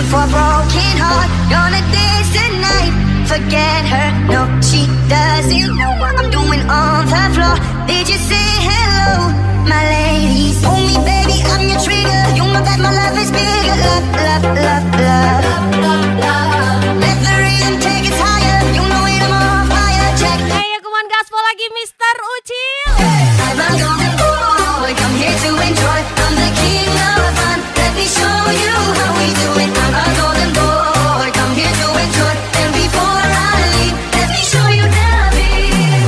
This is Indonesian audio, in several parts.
For a broken heart, gonna dance tonight. Forget her, no, she doesn't know what I'm doing on the floor. Did you say hello, my ladies? Hold me, baby, I'm your trigger. You know that my love is bigger. Love, love, love, love, love, love. Let the rhythm take us higher. You know it, I'm on fire. Check. Hey, aku main gaspol lagi, Mr. Ucil. I'm a golden boy, come here to enjoy. I'm the king of fun. Let me show you how we do it. I'm a golden boy, come here to enjoy. And before I leave, let me show you the beat.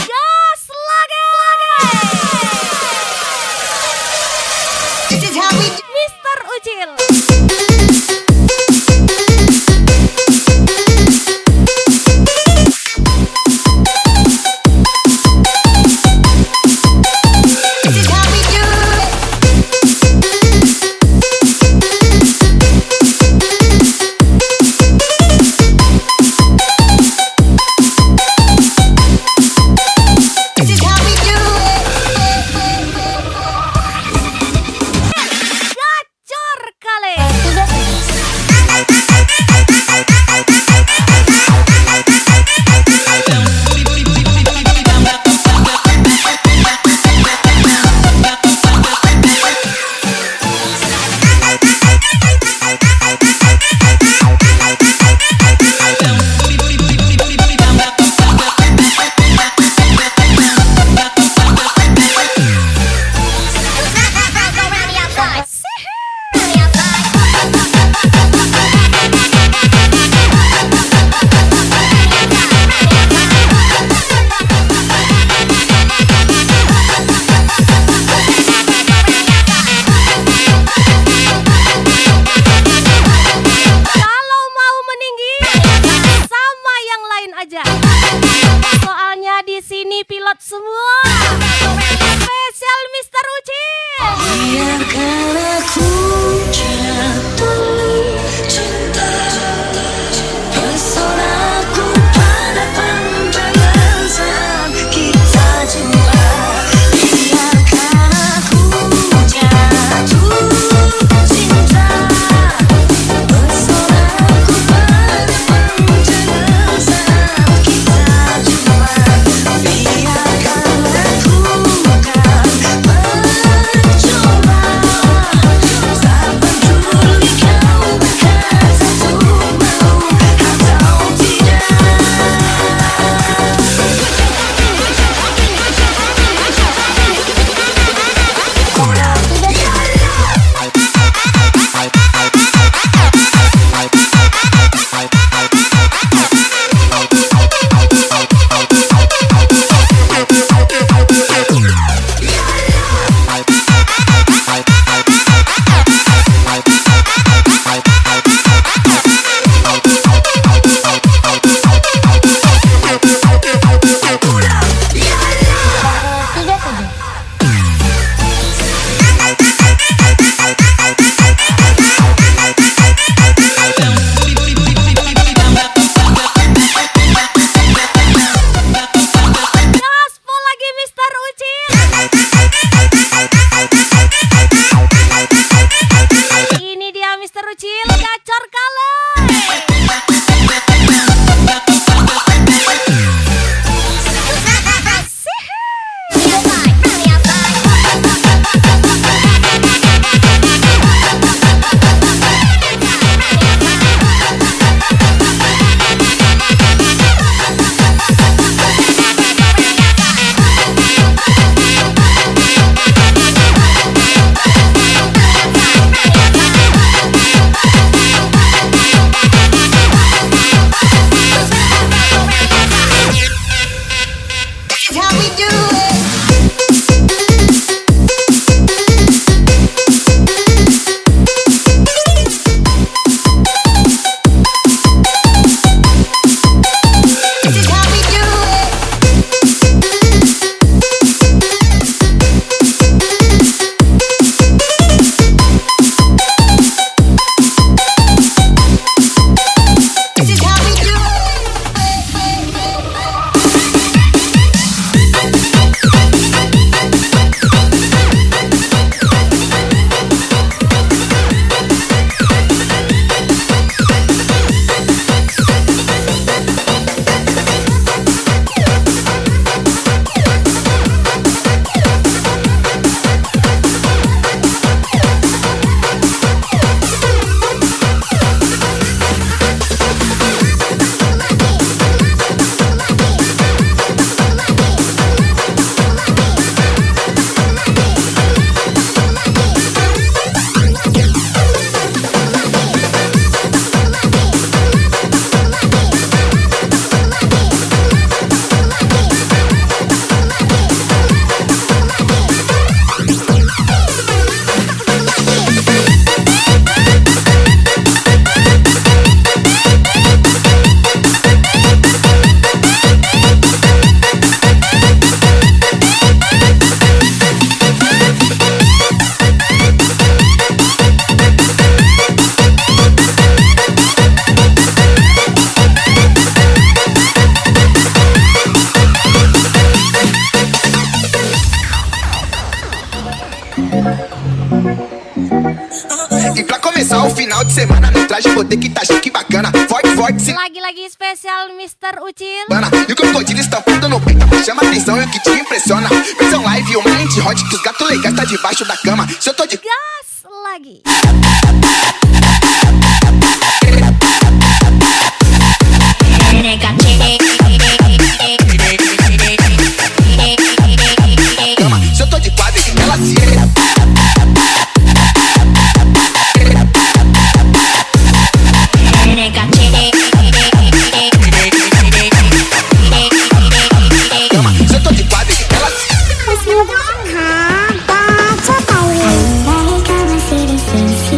Gas lagi. This is how we do. Mr. Ucil. This is how we do it. This is how we do it. Gacor kali. Kalau mau meninggi sama yang lain aja. Soalnya di sini pilot semua. Spesial Mr. Ucil. Biarkan aku jatuh cinta, pesonaku pada pandangan saat kita jumpa. Biarkan aku jatuh cinta, pesonaku pada pandangan saat kita jumpa. Biarkan aku kan mencoba, tak peduli kau traje, vou ter que tá chique bacana. Forte, forte, se Lagi-lagi spesial Mr. Ucil. Ana, e o crocodilo estampado no peito chama atenção e o que te impressiona. Versão live, uma lente hot que os gatos legais tá debaixo da cama. Se eu tô de Gas lagi. cama, se eu tô de quadro, ela se cama, se eu tô de quadro, ela Mas mudah hamba coba yang baik kamu sih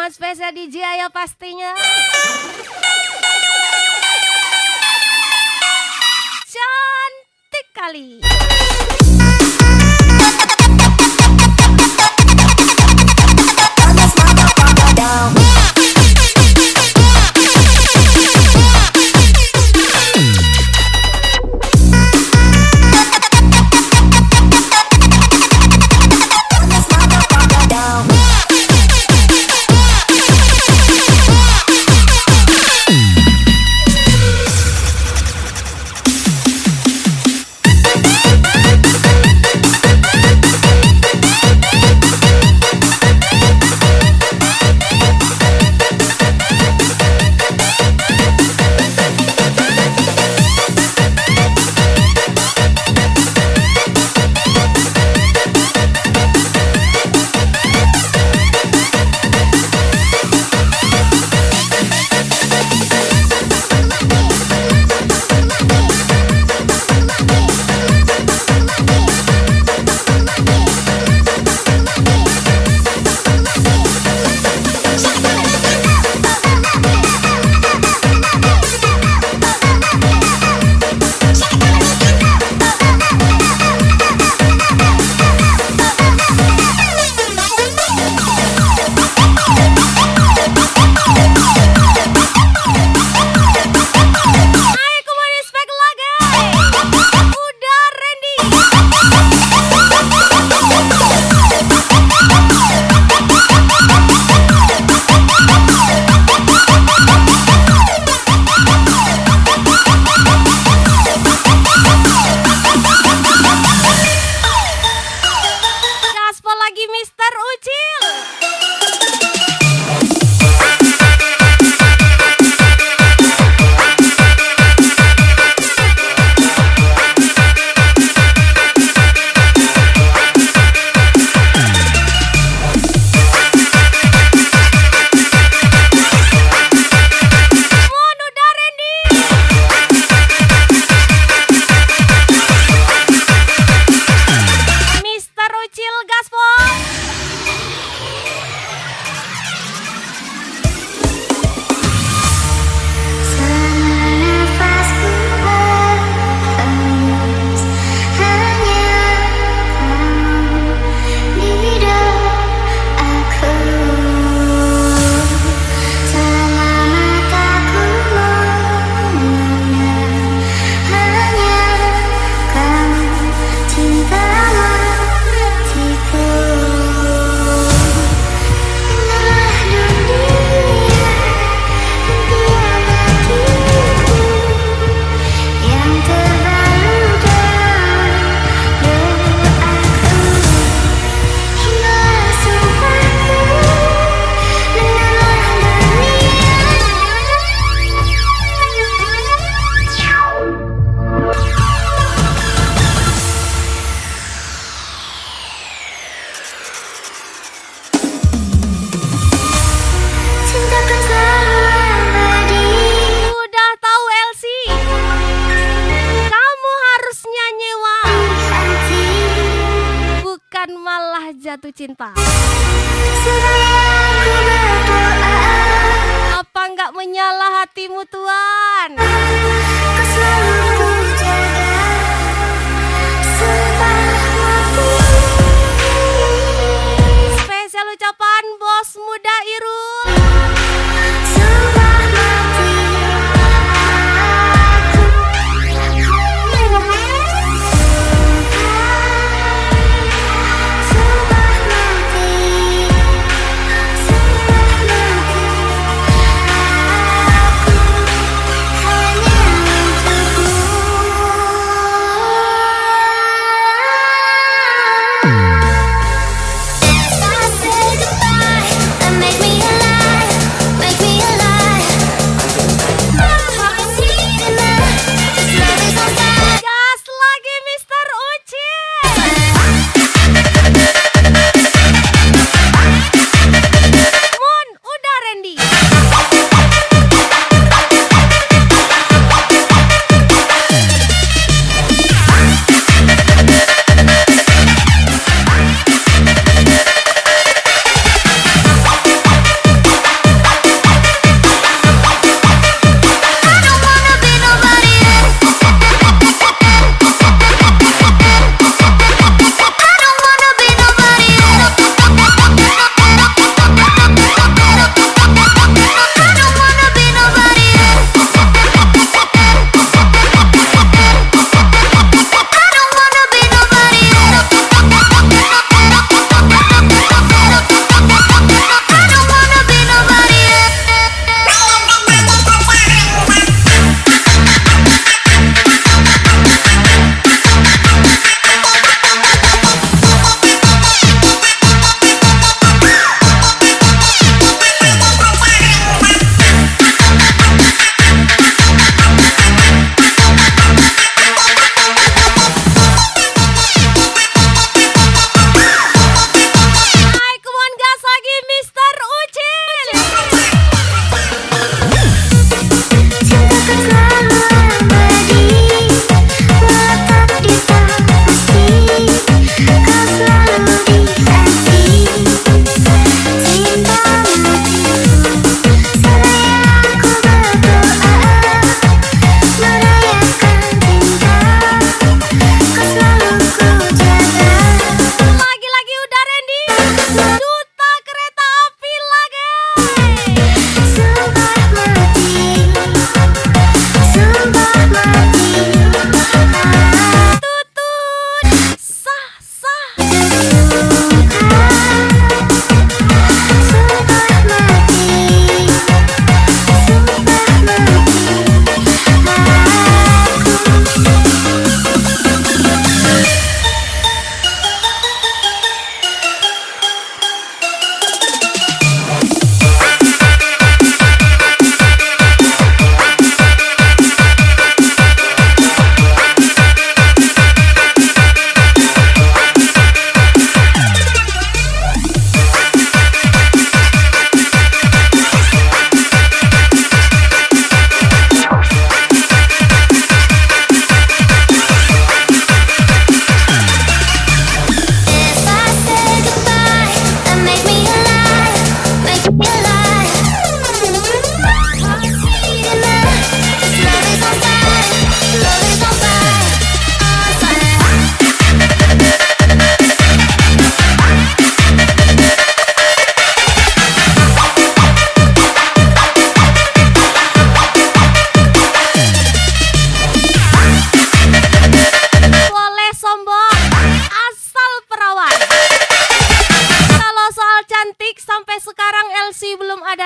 Buat spesial DJ ya pastinya. Cantik kali. jatuh cinta. Apa enggak menyalah hatimu Tuhan? Spesial ucapan bos muda Irul.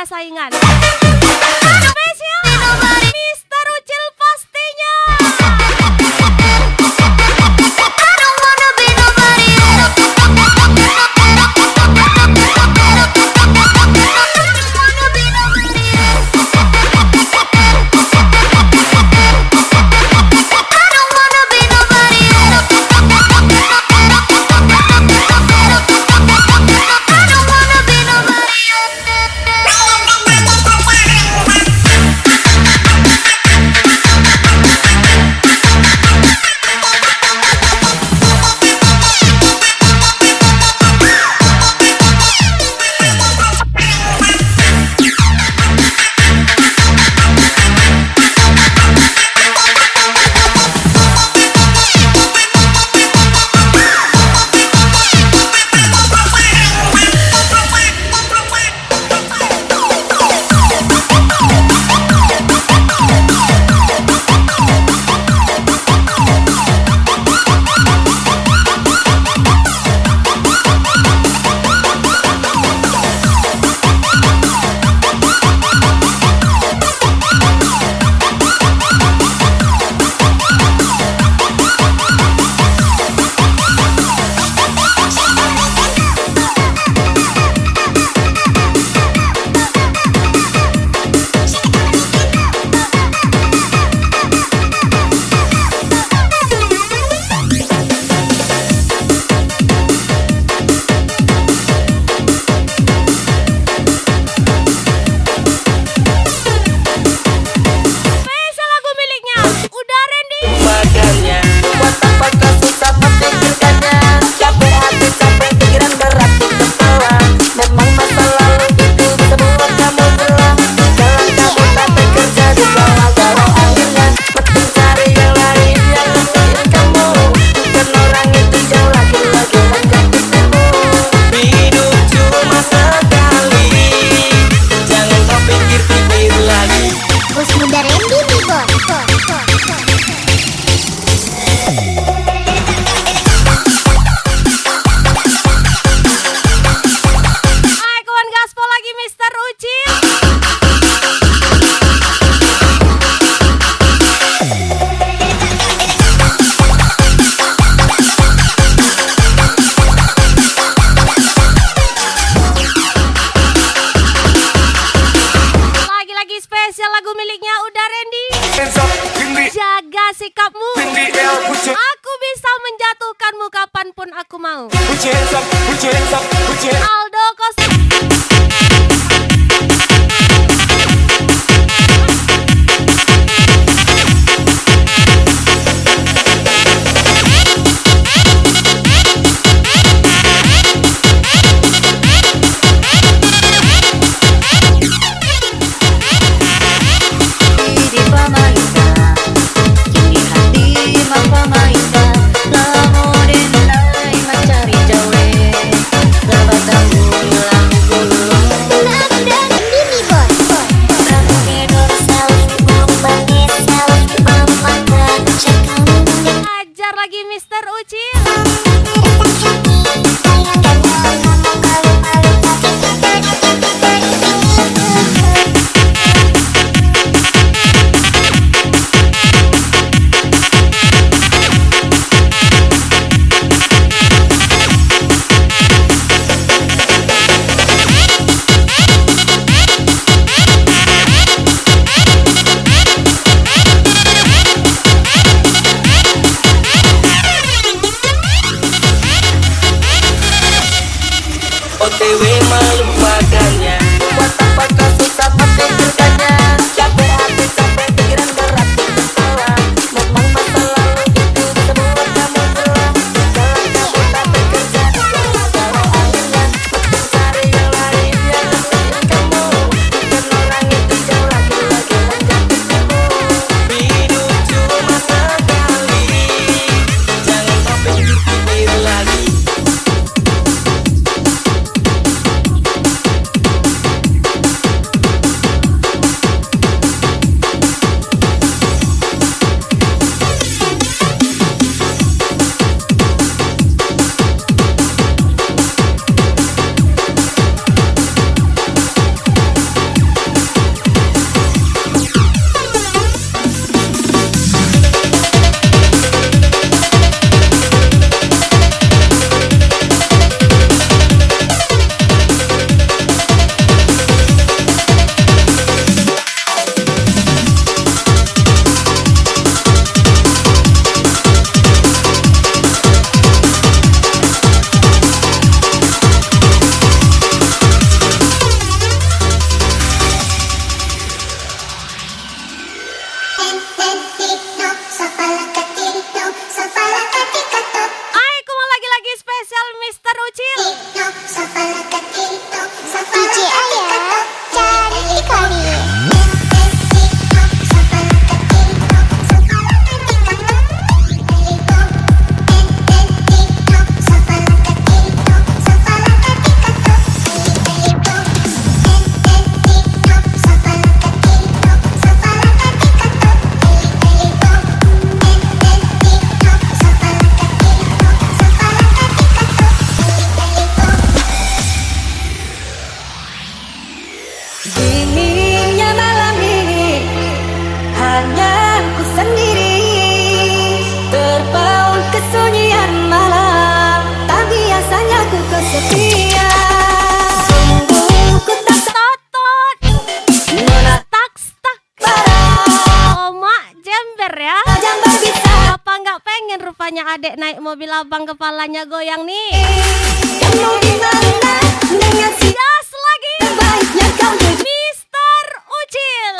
saingan. Spesial Mister Ucil pastinya. Jaga sikapmu. Aku bisa menjatuhkanmu kapanpun aku mau. Aldo Costa. Mister Ucil. OTW melupakannya. Buat apa kau susah memikirkannya? Capek hati, capek pikiran berat di kepala. Memang masa lalu itu bisa buat kamu jelang. Jalan kamu tak bekerja di galau akhirnya mencari yang lain yang ngertiin kamu. Bukan orang itu jauh lagi-lagi menjatuhkanmu. Hidup cuma sekali, jangan kau pikir-pikir lagi. Ucil. DJ Ayah, cantik kali. Dinginnya malam ini hanya ku sendiri, terpaut kesunyian malam, tak biasanya ku kesepian. Sungguh ku tak Totot. menatap Tak. barang Oh, mak jember ya. jambar bisa Apa nggak pengen rupanya adek naik mobil abang kepalanya goyang nih? kamu di mana dengan si Gas lagi. baiknya kau Mister Ucil.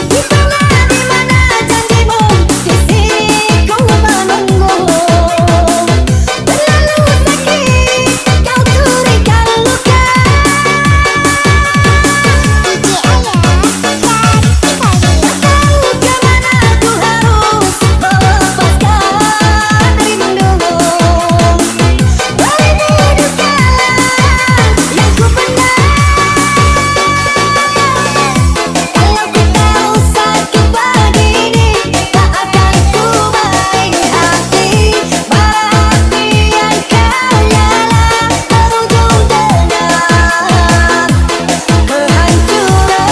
di mana di mana janjimu, di sini kau menunggu. Terlalu sakit kau turikan luka. DJ Ayah, cantik kali. Tahu kemana ku harus melepaskan rindu. Beribu duka yang ku pendam. Kalau ku tahu sakit begini, tak akan ku main hati. Bara api yang kau nyala berujung dengan kehancuran.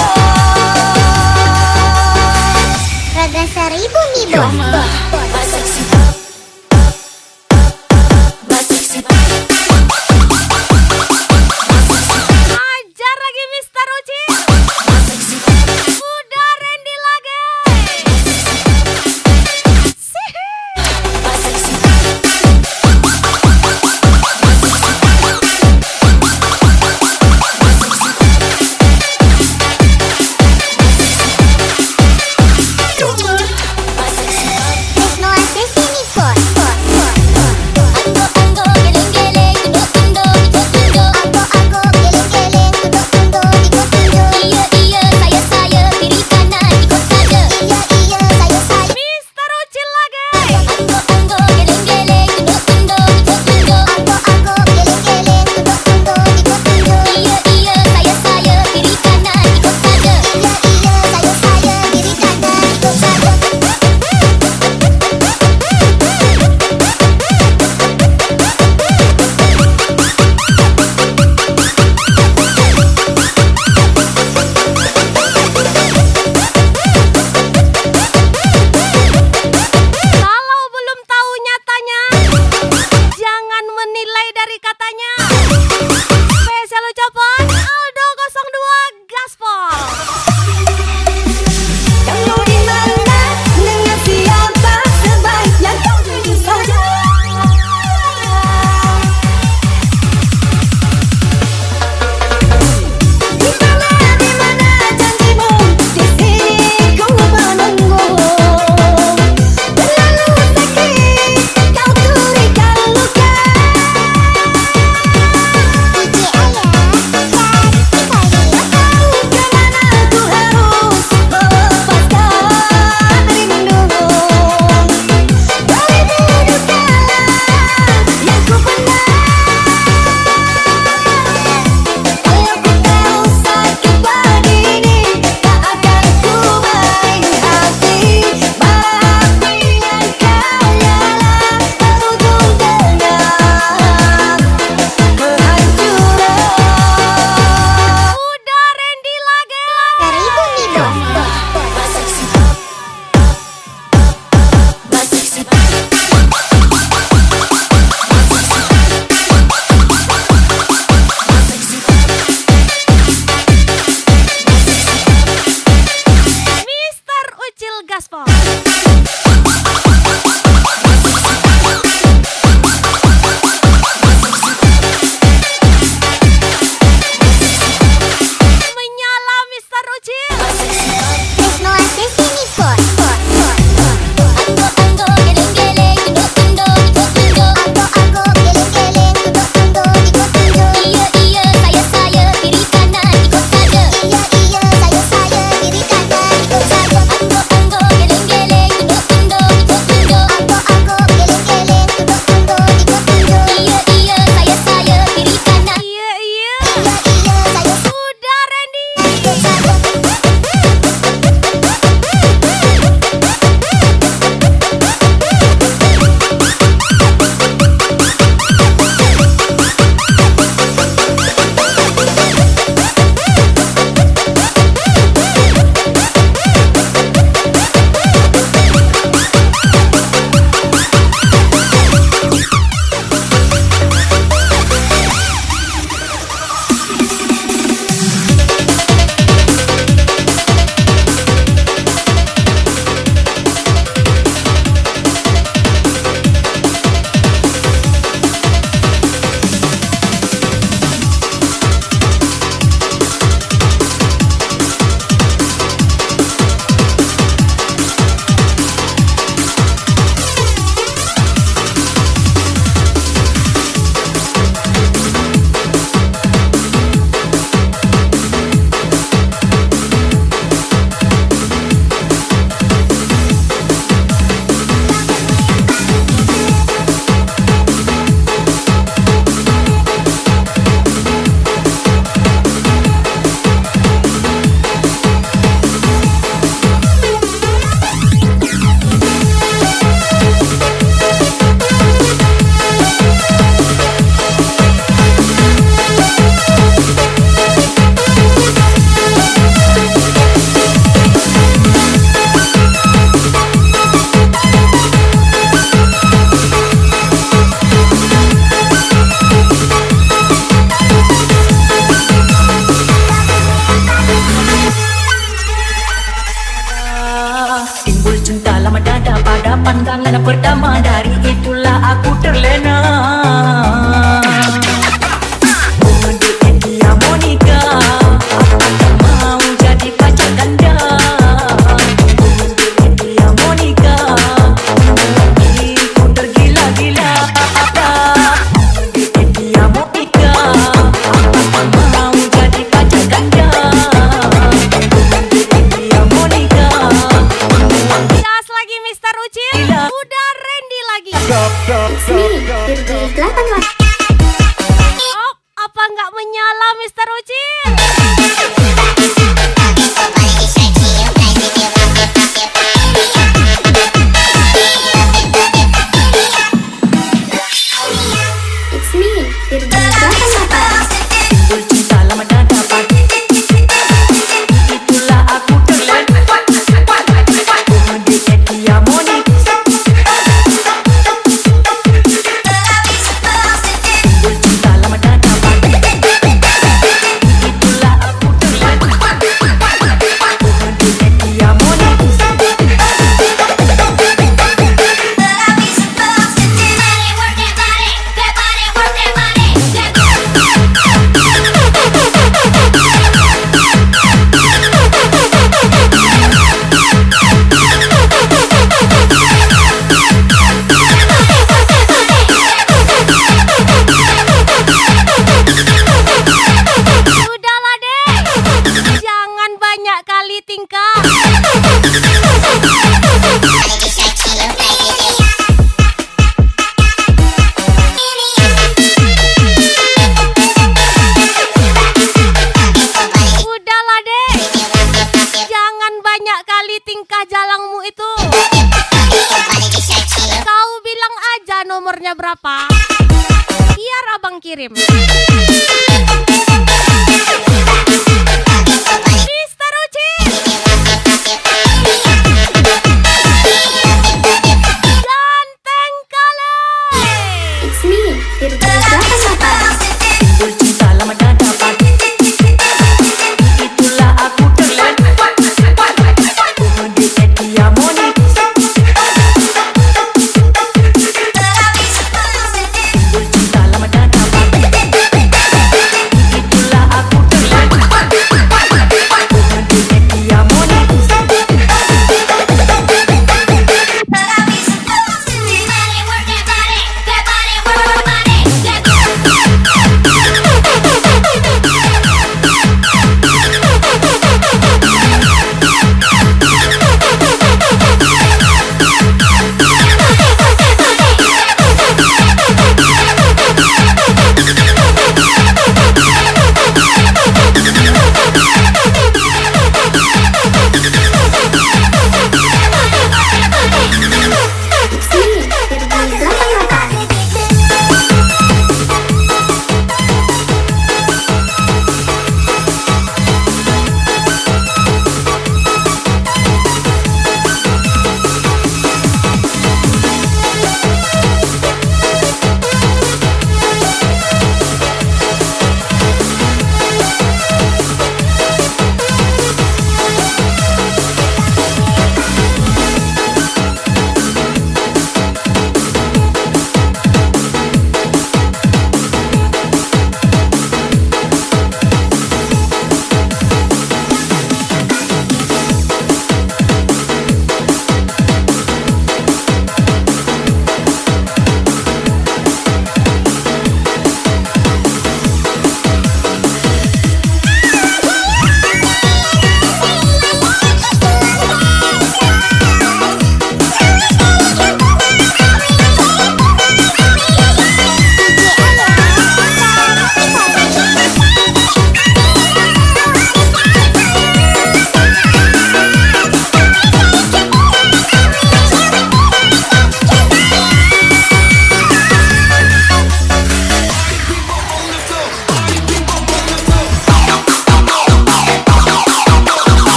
Raga seribu nih bos. Ajar lagi Mister Ucil. Udah Randy lagi. Sih. lama dada pada pandangan pertama, dari itulah aku terlena. Mendekat dia Monica, aku mau jadi pacar ganda. Mendekat dia Monica, aku tergila-gila. Mendekat dia Monica, aku mau jadi pacar ganda. Mendekat dia Monica. Gas lagi Mister Ucil. Udah Randy lagi. Oh, apa nggak menyala Mister Ucil? It's me, Firdi 88. Timbul cinta lama tak dapat, itulah aku terlena. Mendekat dia Monica. Timbul cinta lama tak dapat, itulah aku terlena. Mendekat dia Monica. Sudahlah deh. Jangan banyak kali tingkah. Udahlah deh. Jangan banyak kali tingkah jalangmu itu. Kau bilang aja nomornya berapa. Biar abang kirim. Mister Ucil. Ganteng kali. It's me, Firdi 88. Timbul cinta lama tak dapat, itulah aku terlena. Mendekat dia Monica. Timbul cinta lama tak dapat, itulah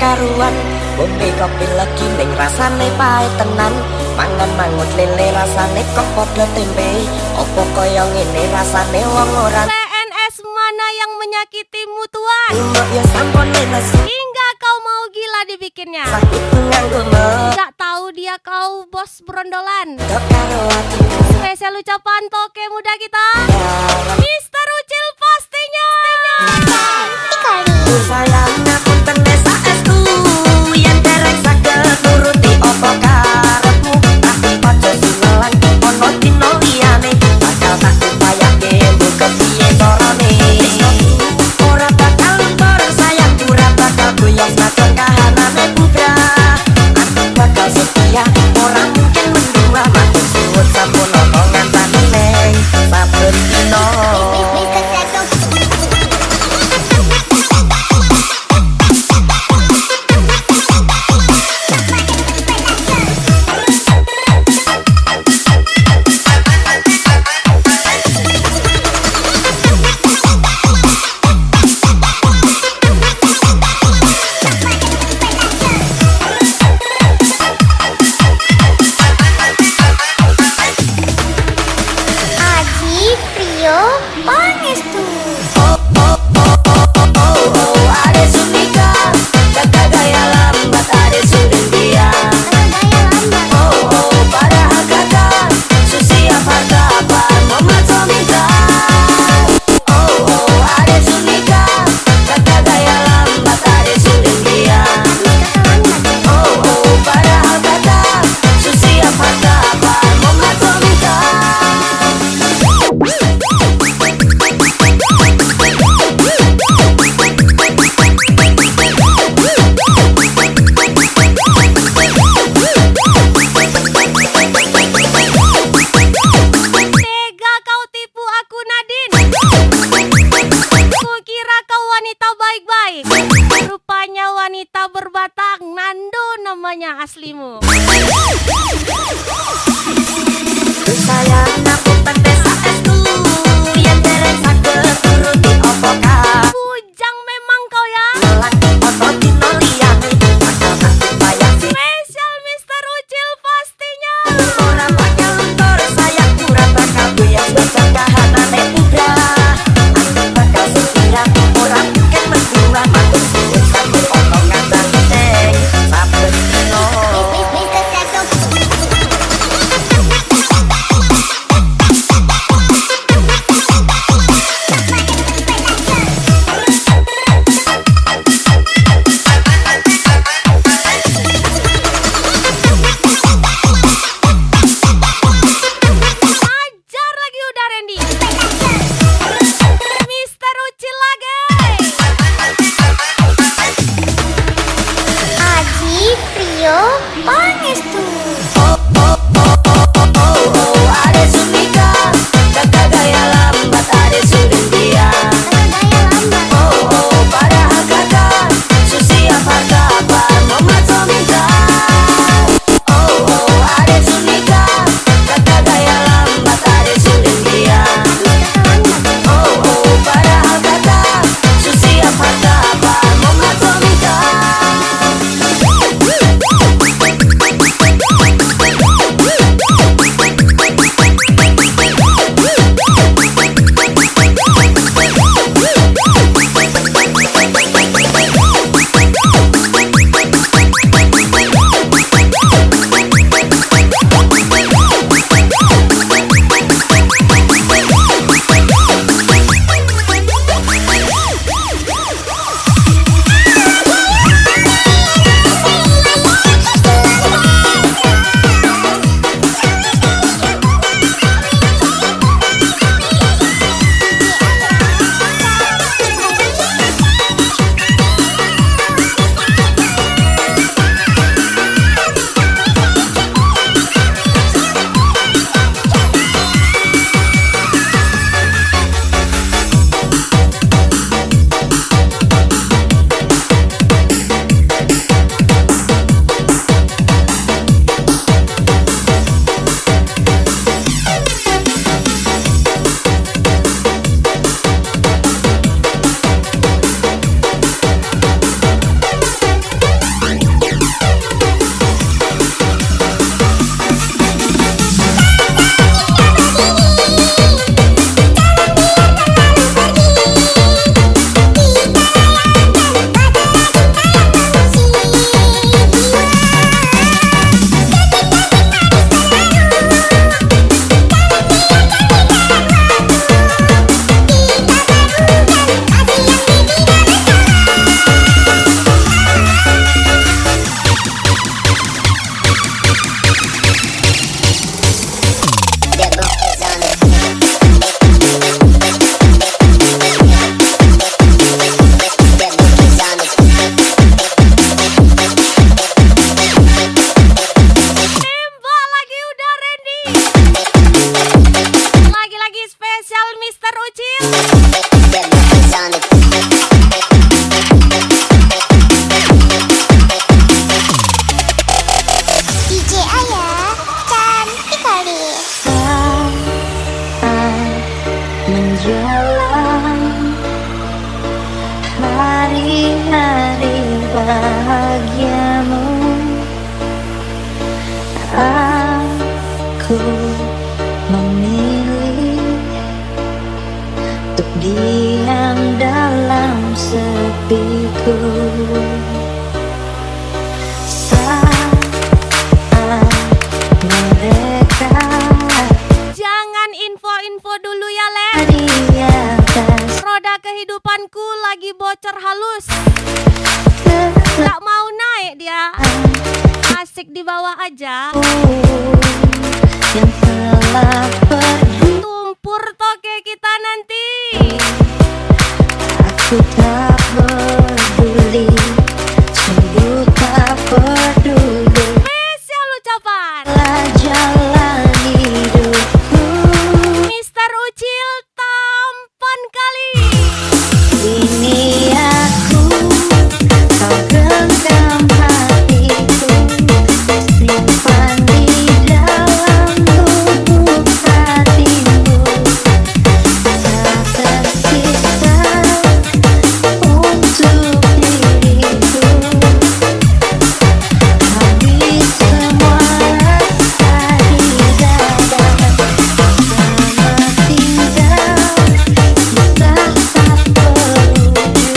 karuan. Bombe kopi lagi ning rasane pahit tenan. Mangan mangut lele rasane kok padha tempe. Opo kaya ngene rasane wong ora PNS mana yang menyakitimu tuan? Mbok ya sampun nasi Hingga kau mau gila dibikinnya. sakit nganggo me. Gak tahu dia kau bos berondolan. Kok karo ati Spesial ucapan toke muda kita, ya. Mister Ucil pastinya. Sayang aku tenes saestu yen dereng saged nuruti apa karepmu tapi aja sinelang ono dino liyane bakal tak upayake mbok kepiye carane ora bakal luntur sayang ora bakal goyang sajen kahanane bubra aku bakal setia ora mungkin mendua matur suwun sampun omongan neng saben dino. Aji, Rio, Pangestu. Ade Sumika, jaga gaya lambat Ade Surindia. Padahal kata Susi apa kabar Mama Tomita. Ade Sumika, jaga gaya lambat Ade Surindia. Padahal kata Susi apa kabar Mama Tomita. Tega kau tipu aku Nadine. Kukira kau wanita baik-baik. Rupanya wanita berbatang. Nando namanya aslimu. Sayang aku tetes saestu yen dereng saged turuti apa kae Bujang memang kau ya. lagi foto dino liyane bakal tak upayake Spesial Mister Ucil pastinya. ora bakal luntur sayang ora bakal goyang bocah kahanane bubra aku bakal setia ora mungkin mendua matur suwun sampun omongan neng saben dino. Ku memilih untuk diam dalam sepiku. Saat mereka Jangan info-info dulu ya, Le. di atas Roda kehidupanku lagi bocor halus. Gak mau naik dia. Asik di bawah aja. yang telah pergi, Tumpur toke kita nanti. aku tak peduli, sungguh tak peduli. Spesial ucapan Lah jalan hidupku, Mister Ucil tampan kali. ini aku, kau genggam hatiku, simpan di dalam lubuk hatimu. Tak tersisa untuk diriku, habis semua rasa di dada. Selamat tinggal, kisah tak berujung.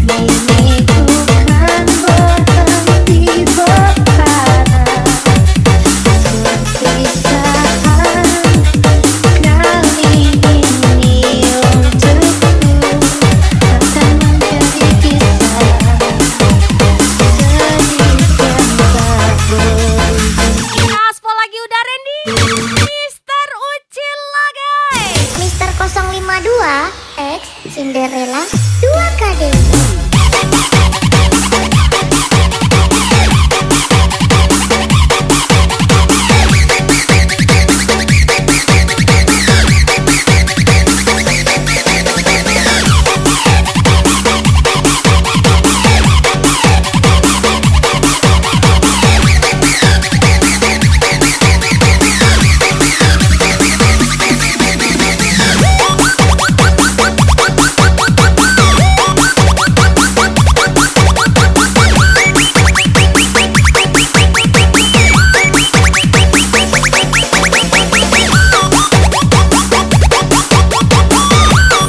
Kini ku kan berhenti berharap. Perpisahan kali ini untukku akan menjadi kisah sedih yang tak berujung. Gaspol lagi udah Randy. Mister Ucil lagi. Mister 052 X Cinderella 2KD.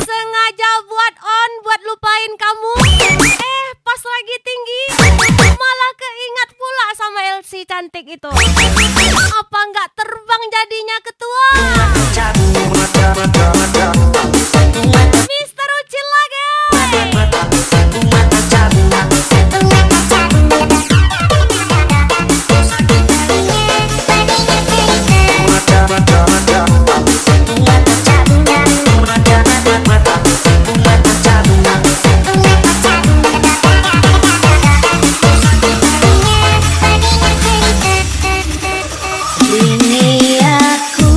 Sengaja buat on buat lupain kamu. Pas lagi tinggi malah keingat pula sama Elsie cantik itu. Apa nggak terbang jadinya ketua? Mister Ucil lagi. Ini aku,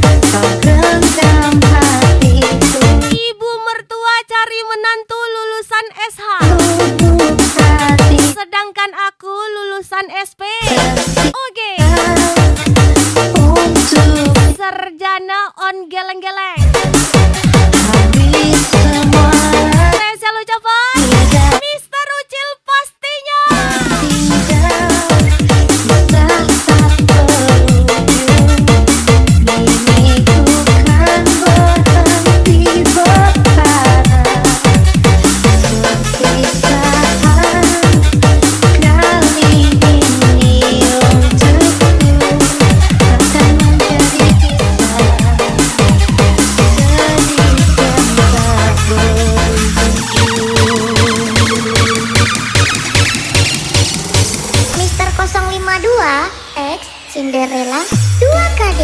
kau genggam hatiku, Ibu mertua cari menantu lulusan SH, lubuk hati sedangkan aku lulusan SP. Oke, untuk sarjana on geleng-geleng. habis semua Spesial ucapan Mister Ucil pastinya. tinggal, kisah tak berujung. Kini ku kan berhenti berharap. Perpisahan kali ini untukku akan menjadi kisah sedih yang tak berujung. Mister 052 X Cinderella 2KD.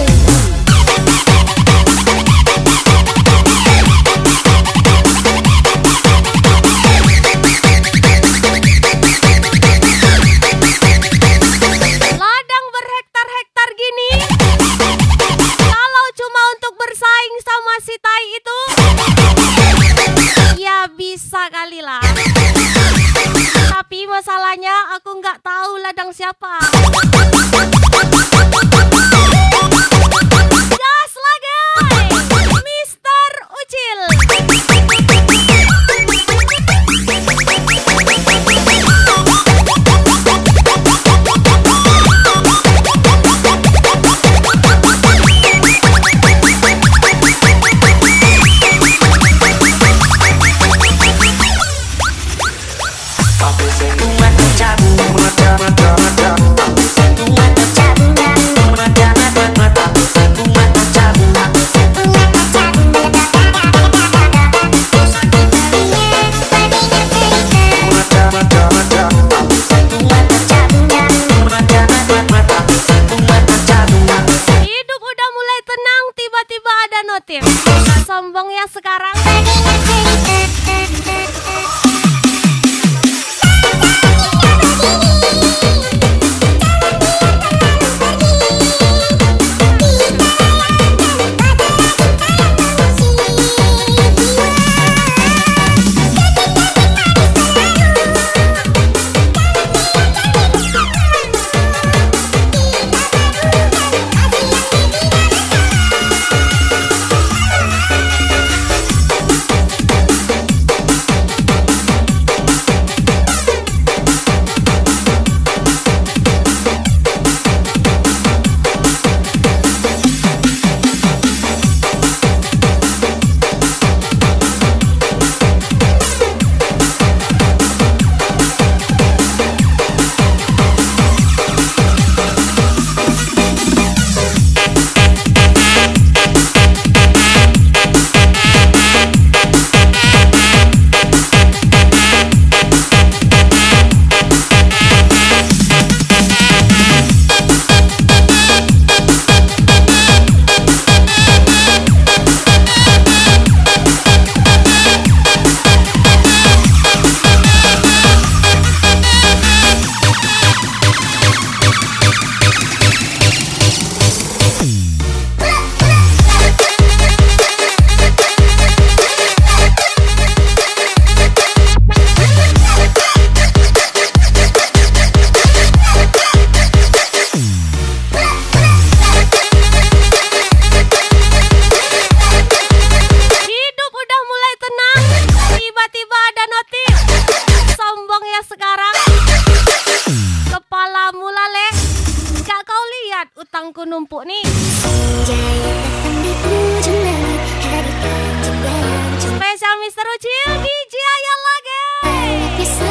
Ladang berhektar-hektar gini, kalau cuma untuk bersaing sama si Tai itu, ya bisa kali lah. Tapi masalahnya aku nggak tahu ladang siapa. ya sekarang. Hidup udah mulai tenang, tiba-tiba ada notif. Sombong ya sekarang. Kepala mulale. Gak kau lihat utangku numpuk nih. Spesial Mr. Ucil, DJ Ayala, guys.